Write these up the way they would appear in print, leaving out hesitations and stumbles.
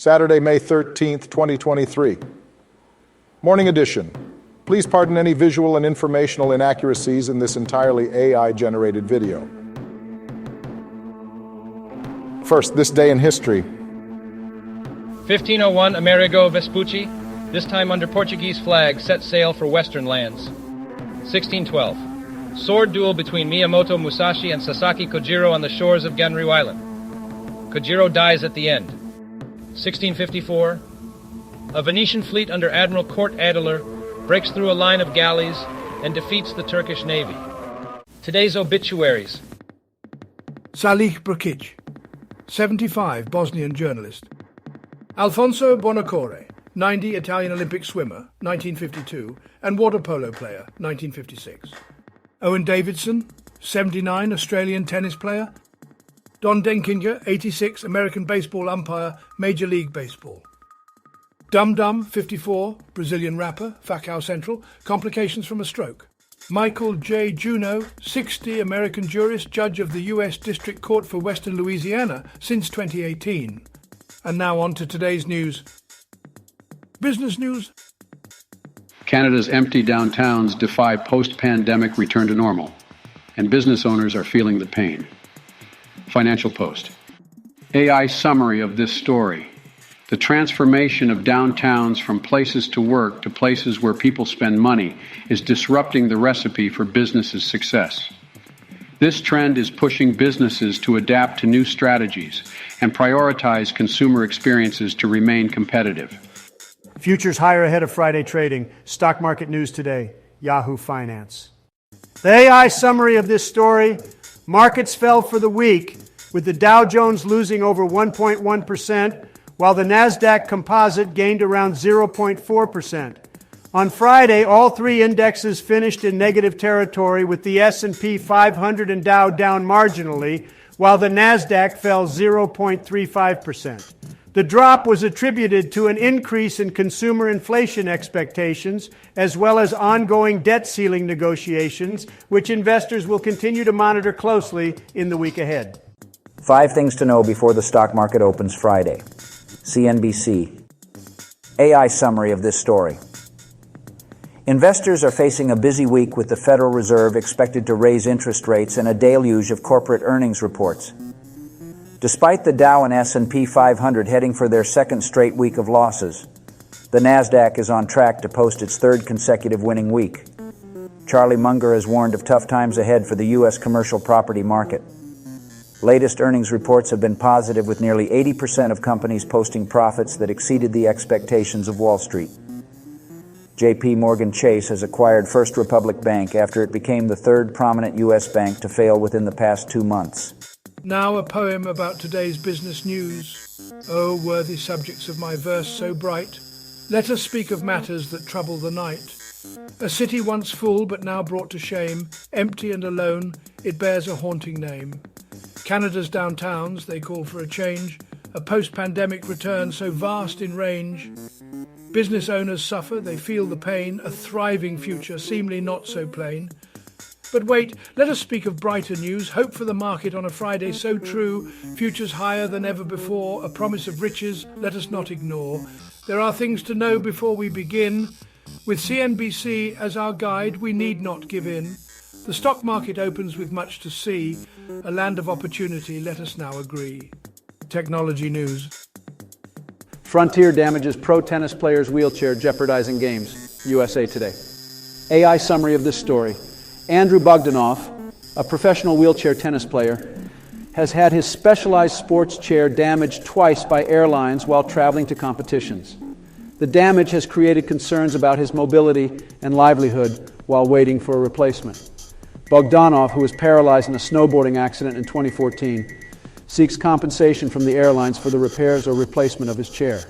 Saturday, May 13th, 2023. Morning edition. Please pardon any visual and informational inaccuracies in this entirely AI-generated video. First, this day in history. 1501, Amerigo Vespucci, this time under Portuguese flag, set sail for western lands. 1612, sword duel between Miyamoto Musashi and Sasaki Kojiro on the shores of Ganryu Island. Kojiro dies at the end. 1654, a Venetian fleet under Admiral Kurt Adler breaks through a line of galleys and defeats the Turkish navy. Today's obituaries. Salih Brkic, 75, Bosnian journalist. Alfonso Bonacore, 90, Italian Olympic swimmer, 1952, and water polo player, 1956. Owen Davidson, 79, Australian tennis player. Don Denkinger, 86, American baseball umpire, Major League Baseball. Dum Dum, 54, Brazilian rapper, Facao Central, complications from a stroke. Michael J. Juneau, 60, American jurist, judge of the U.S. District Court for Western Louisiana since 2018. And now on to today's news. Business news. Canada's empty downtowns defy post-pandemic return to normal, and business owners are feeling the pain. Financial Post. AI summary of this story. The transformation of downtowns from places to work to places where people spend money is disrupting the recipe for businesses' success. This trend is pushing businesses to adapt to new strategies and prioritize consumer experiences to remain competitive. Futures higher ahead of Friday trading. Stock market news today. Yahoo Finance. The AI summary of this story. Markets fell for the week, with the Dow Jones losing over 1.1%, while the NASDAQ composite gained around 0.4%. On Friday, all three indexes finished in negative territory, with the S&P 500 and Dow down marginally, while the NASDAQ fell 0.35%. The drop was attributed to an increase in consumer inflation expectations, as well as ongoing debt ceiling negotiations, which investors will continue to monitor closely in the week ahead. 5 things to know before the stock market opens Friday. CNBC. AI summary of this story. Investors are facing a busy week with the Federal Reserve expected to raise interest rates and a deluge of corporate earnings reports. Despite the Dow and S&P 500 heading for their second straight week of losses, the NASDAQ is on track to post its third consecutive winning week. Charlie Munger has warned of tough times ahead for the U.S. commercial property market. Latest earnings reports have been positive, with nearly 80% of companies posting profits that exceeded the expectations of Wall Street. J.P. Morgan Chase has acquired First Republic Bank after it became the third prominent U.S. bank to fail within the past 2 months. Now a poem about today's business news. O worthy subjects of my verse so bright, let us speak of matters that trouble the night. A city once full but now brought to shame, empty and alone, it bears a haunting name. Canada's downtowns, they call for a change, a post-pandemic return so vast in range. Business owners suffer, they feel the pain, a thriving future seemingly not so plain. But wait, let us speak of brighter news, hope for the market on a Friday so true, futures higher than ever before, a promise of riches let us not ignore. There are things to know before we begin. With CNBC as our guide, we need not give in. The stock market opens with much to see, a land of opportunity, let us now agree. Technology news. Frontier damages pro tennis player's wheelchair jeopardizing games. USA Today. AI summary of this story. Andrew Bogdanov, a professional wheelchair tennis player, has had his specialized sports chair damaged twice by airlines while traveling to competitions. The damage has created concerns about his mobility and livelihood while waiting for a replacement. Bogdanov, who was paralyzed in a snowboarding accident in 2014, seeks compensation from the airlines for the repairs or replacement of his chair.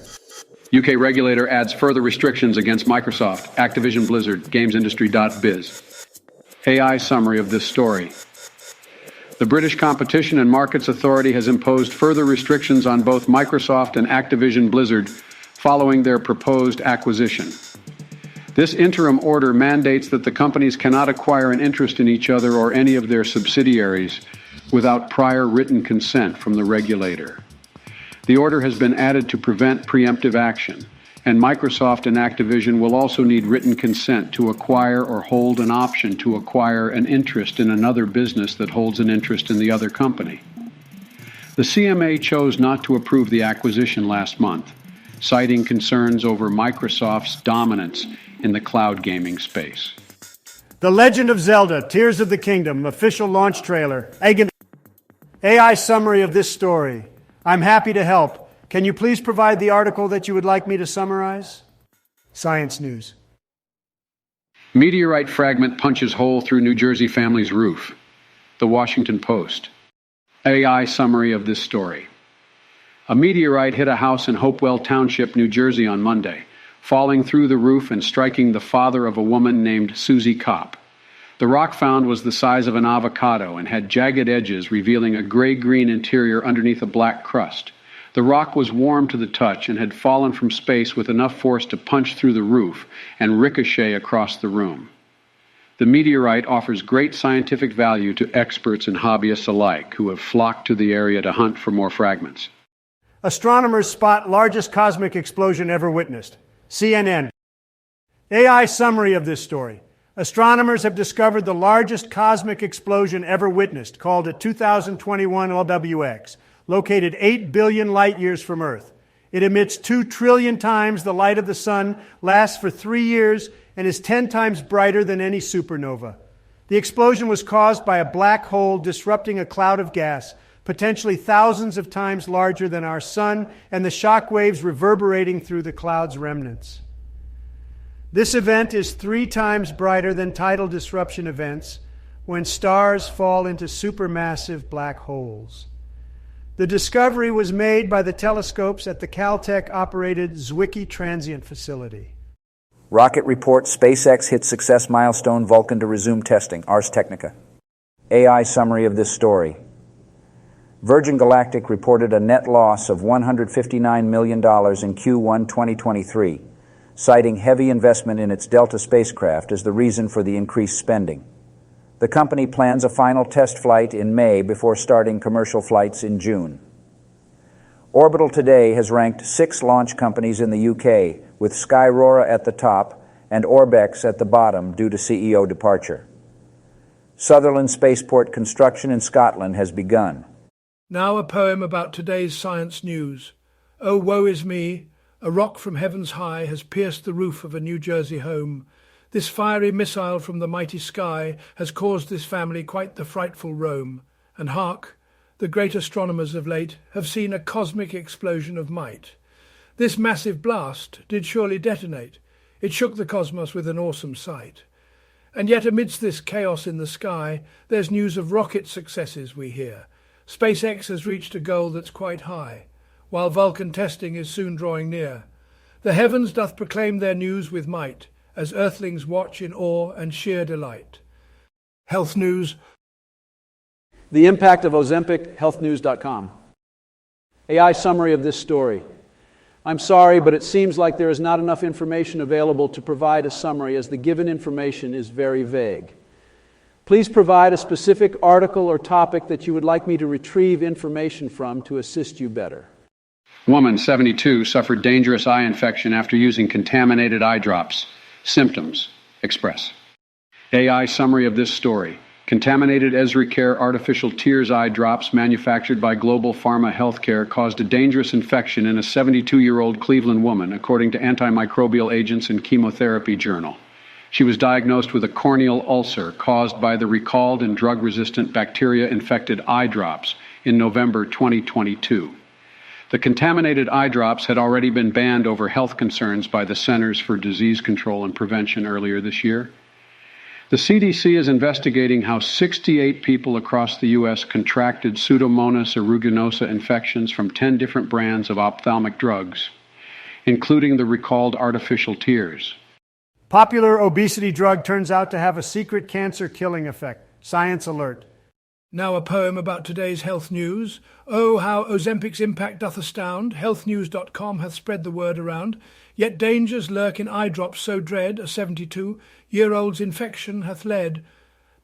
UK regulator adds further restrictions against Microsoft, Activision Blizzard, GamesIndustry.biz. AI summary of this story. The British Competition and Markets Authority has imposed further restrictions on both Microsoft and Activision Blizzard following their proposed acquisition. This interim order mandates that the companies cannot acquire an interest in each other or any of their subsidiaries without prior written consent from the regulator. The order has been added to prevent preemptive action, and Microsoft and Activision will also need written consent to acquire or hold an option to acquire an interest in another business that holds an interest in the other company. The CMA chose not to approve the acquisition last month, citing concerns over Microsoft's dominance in the cloud gaming space. The Legend of Zelda, Tears of the Kingdom, official launch trailer. AI summary of this story. I'm happy to help. Can you please provide the article that you would like me to summarize? Science News. Meteorite fragment punches hole through New Jersey family's roof. The Washington Post. AI summary of this story. A meteorite hit a house in Hopewell Township, New Jersey on Monday, falling through the roof and striking the father of a woman named Susie Kopp. The rock found was the size of an avocado and had jagged edges revealing a gray-green interior underneath a black crust. The rock was warm to the touch and had fallen from space with enough force to punch through the roof and ricochet across the room. The meteorite offers great scientific value to experts and hobbyists alike who have flocked to the area to hunt for more fragments. Astronomers spot largest cosmic explosion ever witnessed. CNN. AI summary of this story. Astronomers have discovered the largest cosmic explosion ever witnessed, called a 2021 LWX, located 8 billion light years from Earth. It emits 2 trillion times the light of the sun, lasts for 3 years, and is 10 times brighter than any supernova. The explosion was caused by a black hole disrupting a cloud of gas, potentially thousands of times larger than our sun, and the shock waves reverberating through the cloud's remnants. This event is 3 times brighter than tidal disruption events when stars fall into supermassive black holes. The discovery was made by the telescopes at the Caltech-operated Zwicky Transient Facility. Rocket report, SpaceX hit success milestone, Vulcan to resume testing, Ars Technica. AI summary of this story. Virgin Galactic reported a net loss of $159 million in Q1 2023, citing heavy investment in its Delta spacecraft as the reason for the increased spending. The company plans a final test flight in May before starting commercial flights in June. Orbital Today has ranked 6 launch companies in the UK, with Skyrora at the top and Orbex at the bottom due to CEO departure. Sutherland Spaceport construction in Scotland has begun. Now a poem about today's science news. Oh, woe is me! A rock from heavens high has pierced the roof of a New Jersey home. This fiery missile from the mighty sky has caused this family quite the frightful roam. And hark! The great astronomers of late have seen a cosmic explosion of might. This massive blast did surely detonate. It shook the cosmos with an awesome sight. And yet amidst this chaos in the sky, there's news of rocket successes we hear. SpaceX has reached a goal that's quite high, while Vulcan testing is soon drawing near. The heavens doth proclaim their news with might, as earthlings watch in awe and sheer delight. Health news. The impact of Ozempic, healthnews.com. AI summary of this story. I'm sorry, but it seems like there is not enough information available to provide a summary, as the given information is very vague. Please provide a specific article or topic that you would like me to retrieve information from to assist you better. Woman, 72, suffered dangerous eye infection after using contaminated eye drops. Symptoms. Express. AI summary of this story. Contaminated EzriCare artificial tears eye drops manufactured by Global Pharma Healthcare caused a dangerous infection in a 72-year-old Cleveland woman, according to Antimicrobial Agents and Chemotherapy Journal. She was diagnosed with a corneal ulcer caused by the recalled and drug-resistant bacteria-infected eye drops in November 2022. The contaminated eye drops had already been banned over health concerns by the Centers for Disease Control and Prevention earlier this year. The CDC is investigating how 68 people across the U.S. contracted Pseudomonas aeruginosa infections from 10 different brands of ophthalmic drugs, including the recalled artificial tears. Popular obesity drug turns out to have a secret cancer-killing effect. Science alert. Now a poem about today's health news. Oh, how Ozempic's impact doth astound. Healthnews.com hath spread the word around. Yet dangers lurk in eye drops so dread, a 72-year-old's infection hath led.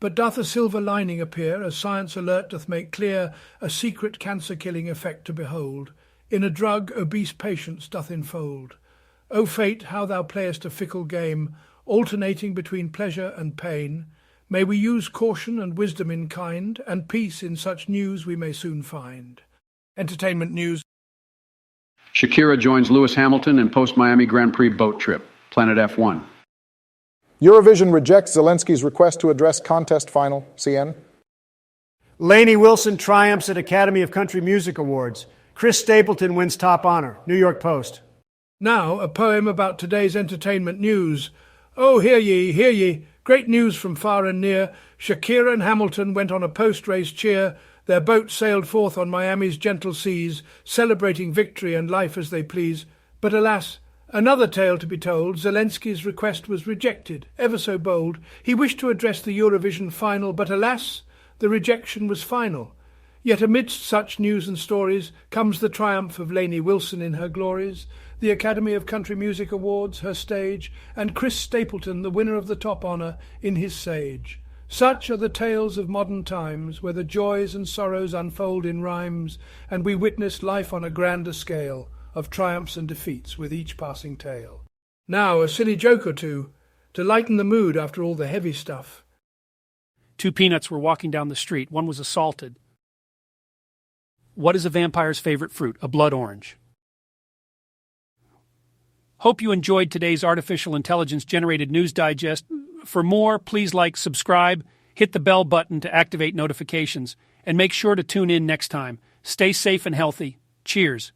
But doth a silver lining appear, as Science Alert doth make clear a secret cancer-killing effect to behold. In a drug obese patience doth enfold. O fate, how thou playest a fickle game, alternating between pleasure and pain. May we use caution and wisdom in kind, and peace in such news we may soon find. Entertainment news. Shakira joins Lewis Hamilton in post-Miami Grand Prix boat trip. Planet F1. Eurovision rejects Zelensky's request to address contest final. CN. Lainey Wilson triumphs at Academy of Country Music Awards. Chris Stapleton wins top honor. New York Post. Now, a poem about today's entertainment news. Oh, hear ye, hear ye. Great news from far and near. Shakira and Hamilton went on a post-race cheer. Their boat sailed forth on Miami's gentle seas, celebrating victory and life as they please. But alas, another tale to be told. Zelensky's request was rejected, ever so bold. He wished to address the Eurovision final, but alas, the rejection was final. Yet amidst such news and stories comes the triumph of Lainey Wilson in her glories, the Academy of Country Music Awards, her stage, and Chris Stapleton, the winner of the top honour, in his sage. Such are the tales of modern times, where the joys and sorrows unfold in rhymes, and we witness life on a grander scale, of triumphs and defeats with each passing tale. Now a silly joke or two, to lighten the mood after all the heavy stuff. Two peanuts were walking down the street. One was assaulted. What is a vampire's favorite fruit? A blood orange. Hope you enjoyed today's artificial intelligence-generated news digest. For more, please like, subscribe, hit the bell button to activate notifications, and make sure to tune in next time. Stay safe and healthy. Cheers.